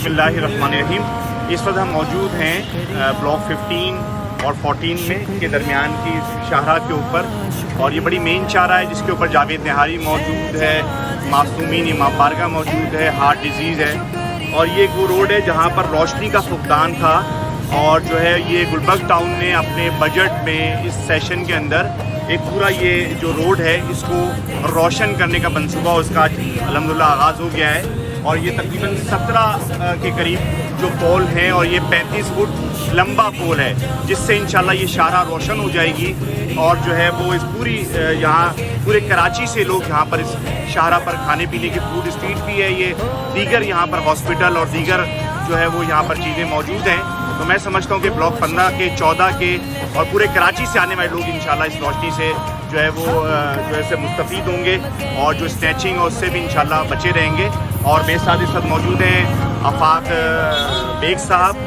بسم اللہ الرحمن الرحیم. اس وقت ہم موجود ہیں بلاک 15 اور 14 میں کے درمیان کی شاہراہ کے اوپر, اور یہ بڑی مین شاہراہ ہے جس کے اوپر جاوید نہاری موجود ہے, معصومین امام بارگاہ موجود ہے, ہارٹ ڈیزیز ہے, اور یہ ایک وہ روڈ ہے جہاں پر روشنی کا فقدان تھا, اور جو ہے یہ گلبرگ ٹاؤن نے اپنے بجٹ میں اس سیشن کے اندر ایک پورا یہ جو روڈ ہے اس کو روشن کرنے کا منصوبہ اس کا الحمدللہ آغاز ہو گیا ہے. اور یہ تقریباً 17 کے قریب جو پول ہیں, اور یہ 35 فٹ لمبا پول ہے جس سے انشاءاللہ یہ شاہراہ روشن ہو جائے گی, اور جو ہے وہ اس پوری یہاں پورے کراچی سے لوگ یہاں پر اس شاہراہ پر کھانے پینے کی فوڈ اسٹریٹ بھی ہے, یہ دیگر یہاں پر ہاسپٹل اور دیگر جو ہے وہ یہاں پر چیزیں موجود ہیں. تو میں سمجھتا ہوں کہ بلاک 15 کے 14 کے اور پورے کراچی سے آنے والے لوگ انشاءاللہ اس روشنی سے جو ہے وہ جو ہے مستفید ہوں گے, اور جو اسنیچنگ اور اس سے بھی انشاءاللہ بچے رہیں گے. اور میرے ساتھ اس وقت موجود ہیں آفاق بیگ صاحب,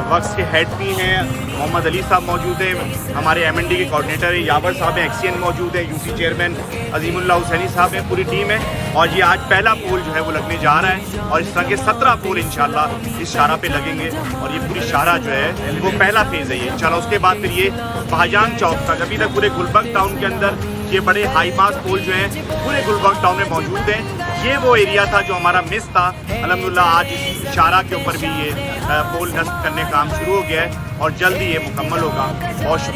وقت کے ہیڈ بھی ہیں, محمد علی صاحب موجود ہیں, ہمارے M&D کے کوآرڈینیٹر ہیں یاور صاحب ہیں, XCN موجود ہیں, UC چیئرمین عظیم اللہ حسینی صاحب ہیں, پوری ٹیم ہے. اور یہ آج پہلا پول جو ہے وہ لگنے جا رہا ہے, اور اس طرح کے 17 پول انشاءاللہ اس شاہراہ پہ لگیں گے, اور یہ پوری شاہراہ جو ہے وہ پہلا فیز ہے یہ انشاءاللہ. اس کے بعد پھر یہ بہاجان چوک تک, ابھی تک پورے گلبرگ ٹاؤن کے اندر یہ بڑے ہائی پاس پول جو ہیں پورے گلبرگ ٹاؤن میں موجود ہیں. یہ وہ ایریا تھا جو ہمارا مس تھا, الحمدللہ آج اس شاہراہ کے اوپر بھی یہ پول نصب کرنے کا کام شروع ہو گیا ہے, اور جلد ہی یہ مکمل ہوگا. بہت شکریہ.